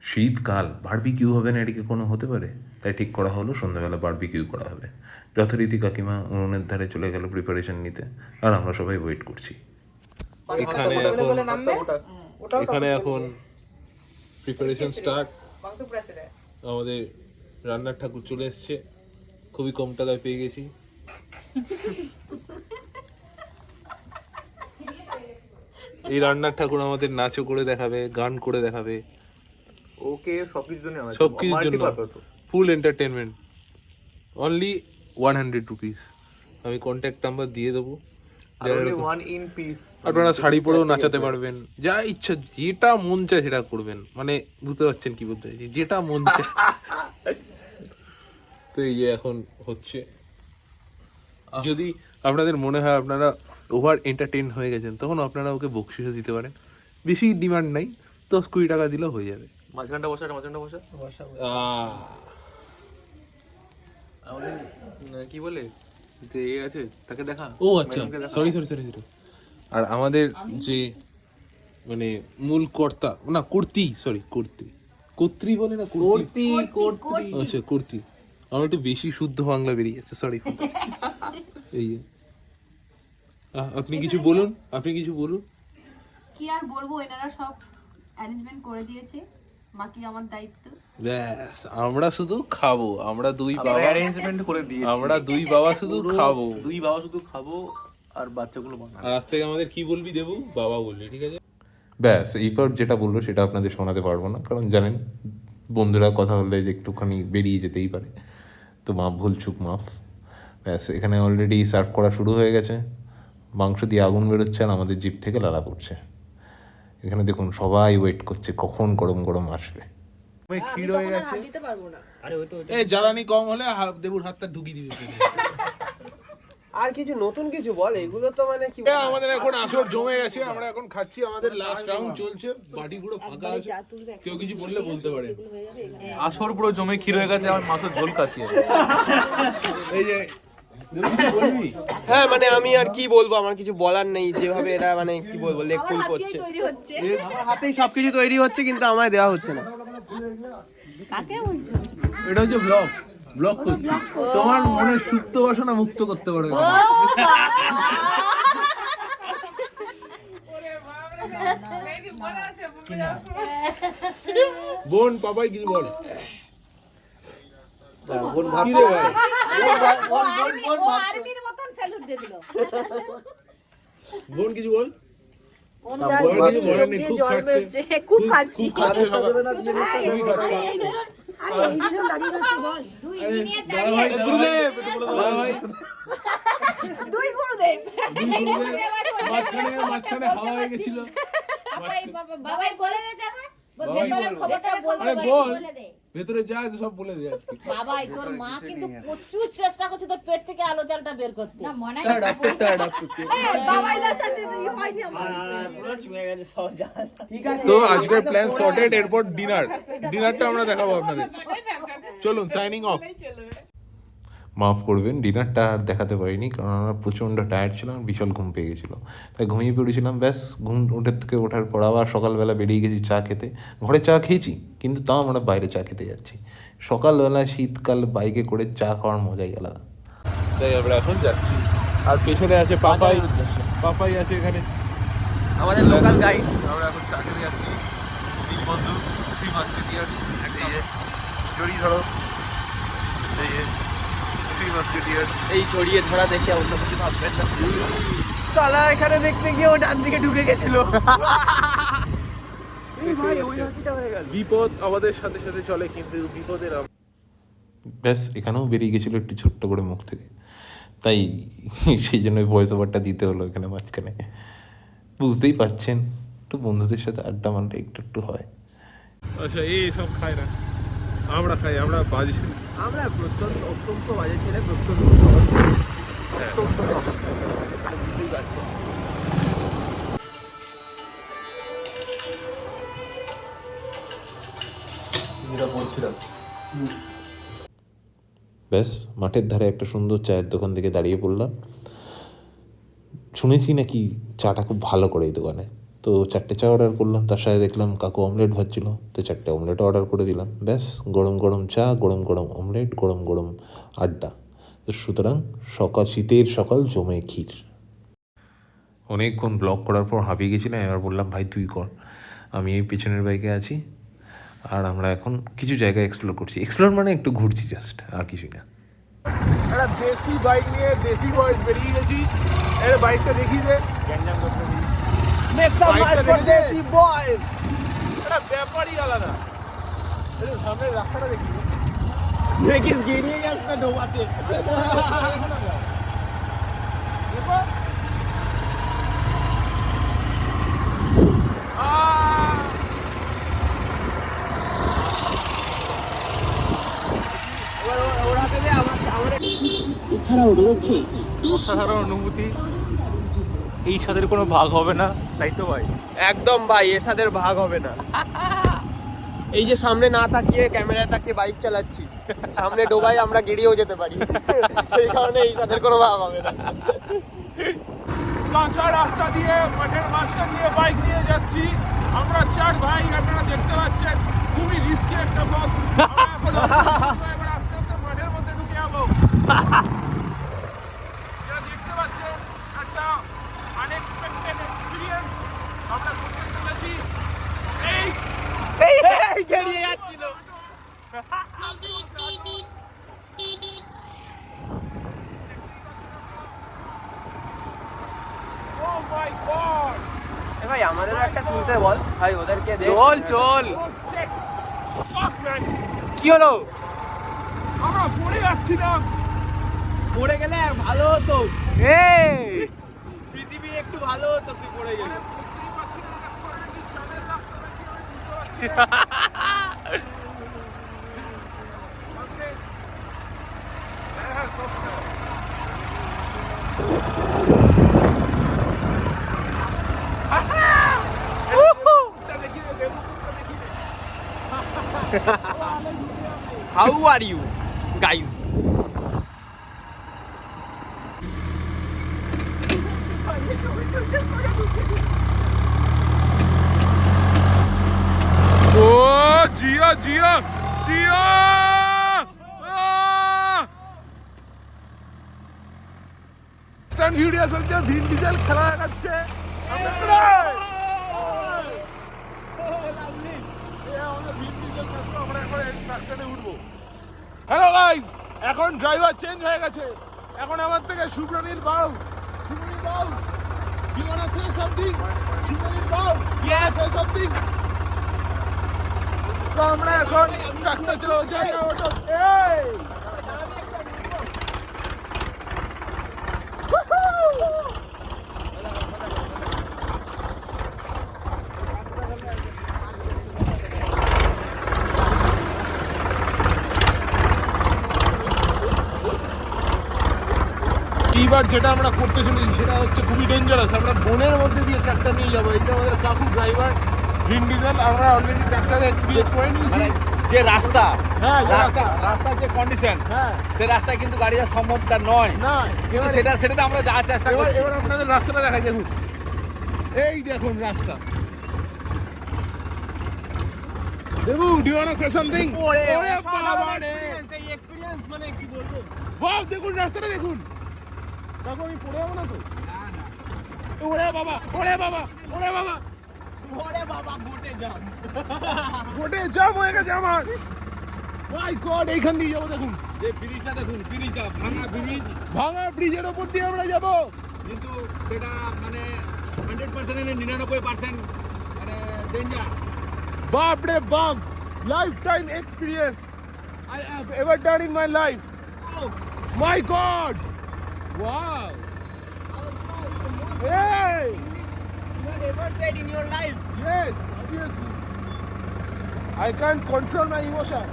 শীতকাল, বারবিকিউ হবে না এটা কি কোনো হতে পারে? তাই ঠিক করা হলো সন্ধ্যাবেলা বারবিকিউ করা হবে। যথারীতি কাকিমা উনুনের ধারে চলে গেল প্রিপারেশন নিতে, আর আমরা সবাই ওয়েট করছি। এখানে এখন প্রিপারেশন স্টার্ট। আমাদের রান্নার ঠাকুর চলে এসছে, খুবই কম টাকায় পেয়ে গেছি। এই রান্নার ঠাকুর আমাদের নাচও করে দেখাবে, গান করে দেখাবে, ওকে সবকিছুর জন্য ফুল এন্টারটেনমেন্ট। Only 100 rupees. আমি কন্ট্যাক্ট নাম্বার দিয়ে দেবো, আপনারা শাড়ি পরেও নাচাতে পারবেন, যা ইচ্ছা যেটা মন চায় সেটা করবেন। মানে বুঝতে পারছেন কি বলতে চাইছি, যেটা মন চায়। তো এই যে এখন হচ্ছে, যদি আপনাদের মনে হয় আপনারা ওভার এন্টারটেইন হয়ে গেছেন, তখন আপনারা ওকে বকশিসও দিতে পারেন। বেশি ডিমান্ড নাই, 10-20 টাকা দিলেও হয়ে যাবে। মাঝখানটা বসা আমাদের কি বলে যে এ আছে তাকে দেখা। ও আচ্ছা, সরি। আর আমাদের যে মানে মূল কর্তা, না কর্ত্রী বলে না, কর্ত্রী। আচ্ছা কর্ত্রী, আমার একটু বেশি শুদ্ধ বাংলা বেরিয়ে যাচ্ছে, সরি। এই আপনি কিছু বলুন কি আর বলবো, এনারা সব অ্যারেঞ্জমেন্ট করে দিয়েছে, বাকি আমার দায়িত্ব। ব্যাস, আমরা শুধু খাবো। আমরা দুই বাবা শুধু খাবো আর বাচ্চাগুলো বানাবো। আর আজ থেকে আমাদের কি বলবি দেবু, বাবা বলবি, ঠিক আছে? ব্যাস, এইবার যেটা বললো সেটা আপনাদের শোনাতে পারবো না, কারণ জানেন বন্ধুরা কথা বললে যে একটুখানি বেরিয়ে যেতেই পারে, তো ভুলচুক মাফ। ব্যাস, এখানে অলরেডি সার্ভ করা শুরু হয়ে গেছে। মাংস দিয়ে আগুন বেরোচ্ছে আর আমাদের জিভ থেকে লালা পড়ছে। এখানে দেখুন সবাই ওয়েট করছে কখন গরম আসবে। ক্ষীর হয়ে গেছে, জ্বালানি কম হলে দেবুর হাতটা ঢুকিয়ে দিবে। আর কিছু নতুন কিছু বল, এগুলো তো মানে কি, আমাদের এখন আসর জমে গেছে, আমরা এখন খাচ্ছি, আমাদের লাস্ট রাউন্ড চলছে, বাটি পুরো ফাঁকা আছে, কেউ কিছু বললে বলতে পারে। আসর পুরো জমে ক্ষীর হয়ে গেছে, আমার মাছের ঝোল খাচ্ছি। এই যে হ্যাঁ মানে আমি আর কি বলবো, আমার কিছু বলার নেই, যেভাবে এরা মানে কি বলবো লেকুল করছে, আমার হাতেই সবকিছু তৈরি হচ্ছে কিন্তু আমায় দেওয়া হচ্ছে না। এটা হচ্ছে ব্লগ করছি, তোমার মনে সুপ্ত বাসনা মুক্ত করতে পারবে। বোন পাপাই কিছু বল। বোন ভাবছে বোন কিছু বল। খুব খাচ্ছি। মাঝখানে হাওয়া হয়ে গেছিল। ভেতরে যা আছে সব বলে দে। বাবাই তোর মা কিন্তু প্রচুর চেষ্টা করছে তোর পেট থেকে আলো জলটা বের করতে। না মনে তো আজকের প্ল্যান সর্টেড, এরপর ডিনারটা আমরা দেখাবো আপনাদের। চলুন, সাইনিং অফ। মাফ করবেন, ডিনারটা আর দেখাতে পারিনি, কারণ আমরা প্রচণ্ড টায়ার্ড ছিলাম, বিশাল ঘুম পেয়ে গেছিলো, তাই ঘুমিয়ে পড়েছিলাম। ব্যাস, ওঠার পর আবার সকালবেলা বেরিয়ে গেছি চা খেতে। ঘরে চা খেয়েছি, কিন্তু তাও আমরা বাইরে চা খেতে যাচ্ছি। সকালবেলা শীতকাল বাইকে করে চা খাওয়ার মজাই আলাদা। তাই আমরা এখন যাচ্ছি, আর পেছনে আছে পাপাই আছে এখানে আমাদের লোকাল গাইড। আমরা এখন চা খেতে যাচ্ছি, তিন বন্ধু, 3 মাস্কেটিয়ার্স। জড়ি ধরো, এই ছড়িয়ে ধরা দেখে অন্য কিছু ভাববেন না। সালা এখানে দেখতে গিয়ে ও ডান দিকে ঢুকে গেছিল। বিপদ আমাদের সাথে সাথে চলে, কিন্তু বিপদের ব্যাস এখানেও বেরিয়ে গেছিলো একটু ছোট্ট করে মুখ থেকে, তাই সেই জন্য ভয়েস ওভারটা দিতে হলো এখানে মাঝখানে। বুঝতেই পারছেন, একটু বন্ধুদের সাথে আড্ডা মারলে একটু হয়। আচ্ছা, এই সব খায় না, আমরা খাই, আমরা বাজি ছিল, আমরা অত্যন্ত বাজে ছেলে, অত্যন্ত সহজ, অত্যন্ত সহজ। বুঝতেই পারছেন। ব্যাস মাঠের ধারে একটা সুন্দর চায়ের দোকান থেকে দাঁড়িয়ে পড়লাম। শুনেছি নাকি চাটা খুব ভালো করে এই দোকানে, তো 4টে চা অর্ডার করলাম, তার সাথে দেখলাম কাকু অমলেট ভাজছিল, তো 4টে অমলেট অর্ডার করে দিলাম। ব্যাস, গরম গরম চা, গরম গরম অমলেট, গরম গরম আড্ডা। তো সুতরাং শীতের সকাল জমে ক্ষীর। অনেকক্ষণ ব্লগ করার পর হাঁপিয়ে গেছিলাম, এবার বললাম ভাই তুই কর, আমি এই পেছনের বাইকে আছি। আর আমরা এখন কিছু জায়গা এক্সপ্লোর করছি, এক্সপ্লোর মানে একটু ঘুরছি জাস্ট, আর কিছুই না। একটা দেশি বাইক নিয়ে দেশি বয়স বেরিয়ে গেছি। এর বাইকটা দেখি যে একটা ব্যাপারই আলাদা। সামনের রাস্তাটা দেখি, দেখিস গেরিয়ে যাচ্ছে ডোবাতে। অসাধারণ অনুভূতি, এই ছাদের কোনো ভাগ হবে না, তাই তো ভাই? একদম ভাই, এর সাথে ভাগ হবে না। এই যে সামনে না তাকিয়ে ক্যামেরায় তাকিয়ে বাইক চালাচ্ছি, সামনে ডোবায় আমরা গেড়িয়েও যেতে পারি, সেই কারণে এই সাথে কোনো ভাগ হবে না। কাঁচা রাস্তা দিয়ে মাঠের মাঝখান দিয়ে বাইক নিয়ে যাচ্ছি আমরা 4 ভাই। আপনারা দেখতে পাচ্ছেন খুবই রিস্কি একটা পথ। এবার আস্তে আস্তে মাঠের মধ্যে ঢুকে যাবো। যারা দেখতে পাচ্ছেন একটা আনএক্সপেক্টেড এক্সপিরিয়েন্স আমরা করতে চলেছি। এই গেড়িয়ে যাচ্ছিল। Oh my God! ভাই আমাদেরও একটা তুলতে বল ভাই, ওদেরকে দে। চল Fuck, man! কি হলো? আমরা পড়ে যাচ্ছিলাম। পড়ে গেলে ভালো হতো, পৃথিবী একটু ভালো হতো তুই পড়ে গেলে। How are you guys? ও জিয়া জিয়া জিয়া! স্ট্যান্ড ভিডিও চলছে, ভিন ডিজেল খেলা দেখাচ্ছে। হ্যালো গাইস, এখন ড্রাইভার চেঞ্জ হয়ে গেছে, এখন আমার থেকে সুব্রনীর বাউ। সুব্রনীর বাউ, you wanna say something? সুব্রনীর বাউ, yes, say something. তো আমরা এখন ট্রাক্টর চালাবো, যাই না ওটা। এই এইবার যেটা আমরা করতে চলেছি সেটা হচ্ছে খুবই ডেঞ্জারাস। আমরা বনের মধ্যে দিয়ে ট্রাক্টর নিয়ে যাবো। এই যে আমাদের কাকু ড্রাইভার ভিন ডিজেল, আমরা অলরেডি ট্রাক্টরে এক্সপিরিয়েন্স করে নিয়েছি। যে রাস্তা হ্যাঁ, রাস্তার যে কন্ডিশন, হ্যাঁ সে রাস্তায় কিন্তু গাড়ি যাওয়া সম্ভবটা নয়। না, কিন্তু সেটাতে আমরা যাওয়ার চেষ্টা করছি। এবার আপনাদের রাস্তাটা দেখাই, দেখুন এই দেখুন রাস্তা। Debu, do you want to say something? ওরে বাবা রে, এই এক্সপেরিয়েন্স মানে কি বলবো। বাহ, দেখুন রাস্তাটা দেখুন। দেখো আমি পড়ে যাবো না তো? ওরে বাবা, ওরে বাবা, ওরে বাবা, ওরে বাবা, বোটে যাও। গোটে জাম হয়ে গেছে আমার। মাই গড, এইখান দিয়ে যাবো দেখুন। যে ব্রিজটা দেখুন, ব্রিজটা ভাঙা ব্রিজ, ভাঙা ব্রিজের ওপর দিয়ে আমরা যাবো। কিন্তু সেটা মানে 100% 99% মানে ডেঞ্জার। বাপ রে বাপ, life time experience I have ever done in my life. Oh, My God! Wow! Hey! You have ever said in your life? Yes, obviously. I can't control my emotion.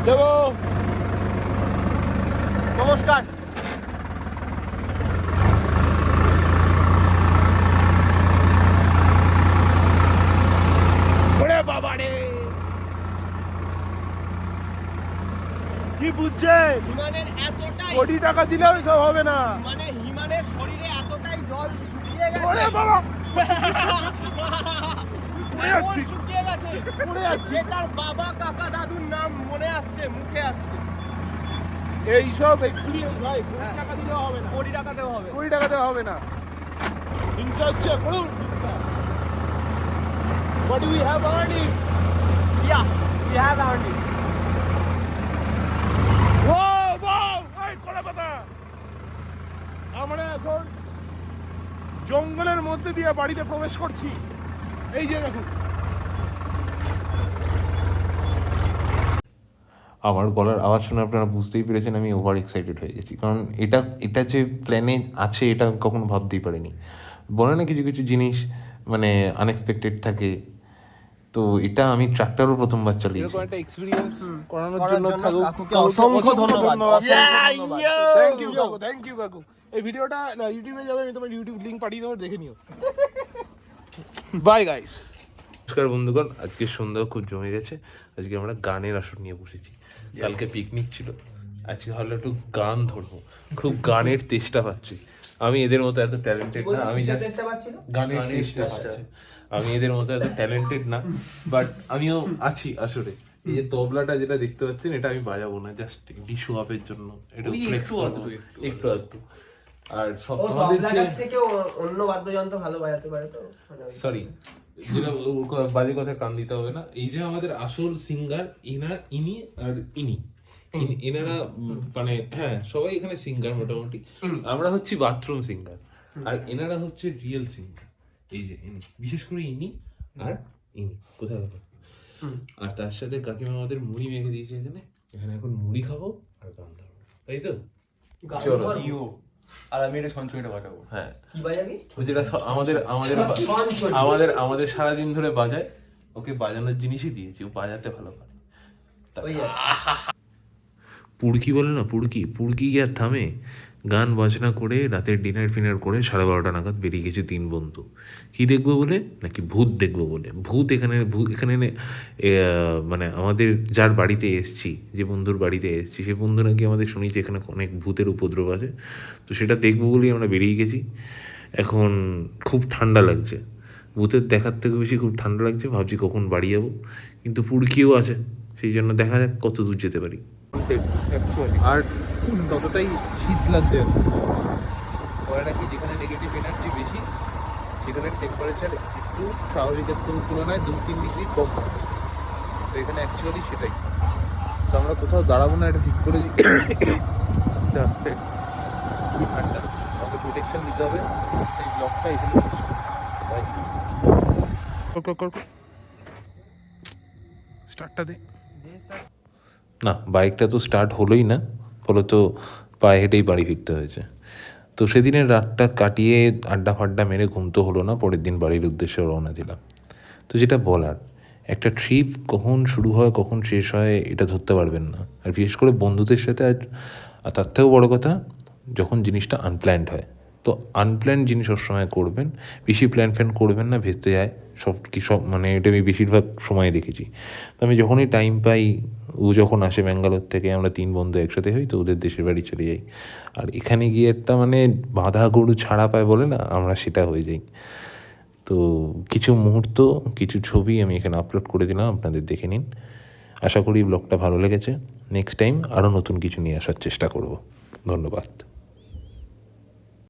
দেবো, নমস্কার। ওরে বাবা রে, কি বুঝছে হিমানের এতটাই কোটি টাকা দিলেও সব হবে না। মানে হিমানের শরীরে এতটাই জল শুকিয়ে ওরে গেছে, বাবা এমন শুকিয়ে গেছে পড়ে যাচ্ছি। যে তার বাবা কাকা দাদুর নাম মনে আসছে, মুখে আসছে। এইসব এক্সপিরিয়েন্স ভাই কোটি টাকা দিলেও হবে না, কোটি টাকাতেও হবে। কোটি টাকাতে হবে না। হিংসা হচ্ছে করুন হিংসা। What do we have already? Yeah, we have earned it. Wow, wow, এই কলা পাতা। আমরা এখন জঙ্গলের মধ্যে দিয়ে বাড়িতে প্রবেশ করছি। এই যে দেখুন, আমার গলার আওয়াজ শুনে আপনারা বুঝতেই পেরেছেন আমি ওভার এক্সাইটেড হয়ে গেছি, কারণ এটা যে প্ল্যানে আছে এটা কখনো ভাবতেই পারিনি। বলে না কিছু কিছু জিনিস মানে আনএক্সপেক্টেড থাকে, তো এটা আমি ট্রাক্টরও প্রথমবার চালিয়েছি। এরকম একটা এক্সপিরিয়েন্স করানোর করার জন্য জন্য থাকুক কাকুকে অসংখ্য ধন্যবাদ। থ্যাংক ইউ কাকু, থ্যাংক ইউ কাকু। এই ভিডিওটা ইউটিউবে যাবে, আমি তোমার ইউটিউব লিংক পাঠিয়ে দেবো, দেখে নিও। Bye guys. নমস্কার বন্ধুগণ, আজকে সন্ধ্যা খুব জমে গেছে। আজকে আমরা গানের আসর নিয়ে বসেছি। কালকে পিকনিক ছিল, আজকে হলো একটু গান ধরবো। খুব গানের তেষ্টা পাচ্ছি। আমি এদের মতো এত ট্যালেন্টেড না, আমি জাস্ট গানের তেষ্টা পাচ্ছি। আমি এদের মতো এত ট্যালেন্টেড না, বাট আমিও আছি আসলে। এই যে তবলাটা যেটা দেখতে পাচ্ছেন, এটা আমি বাজাবো না, জাস্ট ডিশু আপের জন্য এটা ফ্লেক্স করবো একটু আধটু। আর সব তোমাদের থেকে অন্য বাদ্যযন্ত্র ভালো বাজাতে পারে তো, সরি যেটা বাজে কথা কান দিতে হবে না। এই যে আমাদের আসল সিঙ্গার ইনি আর ইনি, এনারা মানে হ্যাঁ সবাই এখানে সিঙ্গার মোটামুটি। আমরা হচ্ছি বাথরুম সিঙ্গার, আর এনারা হচ্ছে রিয়েল সিঙ্গার। এই যে ইনি, বিশেষ করে ইনি আর ইনি কোথায় গেল। আর তার সাথে কাকিমা আমাদের মুড়ি মেখে দিয়েছে এখানে। এখানে এখন মুড়ি খাবো আর গান ধরবো, তাই তো? চলো। আর আমি এটা সঞ্চয়টা বাজাবো। হ্যাঁ, কি বাজাবি? যেটা আমাদের আমাদের আমাদের আমাদের সারাদিন ধরে বাজায়, ওকে বাজানোর জিনিসই দিয়েছি, ও বাজাতে ভালো পারে। পুড়কি বলে না, পুড়কি পুড়কি কি আর থামে? গান বাজনা করে রাতের ডিনার করে 12:30 নাগাদ বেরিয়ে গেছে 3 বন্ধু। কি দেখবো বলে? নাকি ভূত দেখবো বলে। ভূত এখানে মানে আমাদের যার বাড়িতে এসছি, যে বন্ধুর বাড়িতে এসছি, সে বন্ধু নাকি আমাদের শুনেছি এখানে অনেক ভূতের উপদ্রব আছে। তো সেটা দেখবো বলেই আমরা বেরিয়ে গেছি। এখন খুব ঠান্ডা লাগছে, ভূতের দেখার থেকে বেশি খুব ঠান্ডা লাগছে। ভাবছি কখন বাড়ি যাবো, কিন্তু পুড়কিও আছে, সেই জন্য দেখা যাক কত দূর যেতে পারি। আর ততটাই শীত লাগছে। পরেটা কি, যেখানে নেগেটিভ এনার্জি বেশি সেখানে টেম্পারেচার একটু স্বাভাবিকের তুলনায় 2-3 ডিগ্রি কম হয়। তো এখানে অ্যাকচুয়ালি সেটাই। তো আমরা কোথাও দাঁড়াবো না, এটা ঠিক করেছি। আস্তে আস্তে খুবই ঠান্ডা, আমাকে প্রোটেকশন নিতে হবে। এই ব্লগটা এখানে শেষ করি। স্টার্টটা দে। না, বাইকটা তো স্টার্ট হলোই না, ফলত পায়ে হেঁটেই বাড়ি ফিরতে হয়েছে। তো সেদিনের রাতটা কাটিয়ে আড্ডা ফাড্ডা মেরে ঘুম তো হলো না, পরের দিন বাড়ির উদ্দেশ্যে রওনা দিলাম। তো যেটা বলার, একটা ট্রিপ কখন শুরু হয় কখন শেষ হয় এটা ধরতে পারবেন না। আর বিশেষ করে বন্ধুদের সাথে, আর তার থেকেও বড়ো কথা যখন জিনিসটা আনপ্ল্যান্ড হয়। তো আনপ্ল্যান্ড জিনিস সবসময় করবেন, বেশি প্ল্যান করবেন না, ভেস্তে যায় সব মানে এটা আমি বেশিরভাগ সময় দেখেছি। তো আমি যখনই টাইম পাই, ও যখন আসে ব্যাঙ্গালোর থেকে, আমরা 3 বন্ধু একসাথে হই, তো ওদের দেশের বাড়ি চলে যাই। আর এখানে গিয়ে একটা মানে বাঁধা গরু ছাড়া পায় বলে না, আমরা সেটা হয়ে যাই। তো কিছু মুহূর্ত, কিছু ছবি আমি এখানে আপলোড করে দিলাম, আপনাদের দেখে নিন। আশা করি ব্লগটা ভালো লেগেছে। নেক্সট টাইম আরও নতুন কিছু নিয়ে আসার চেষ্টা করব। ধন্যবাদ।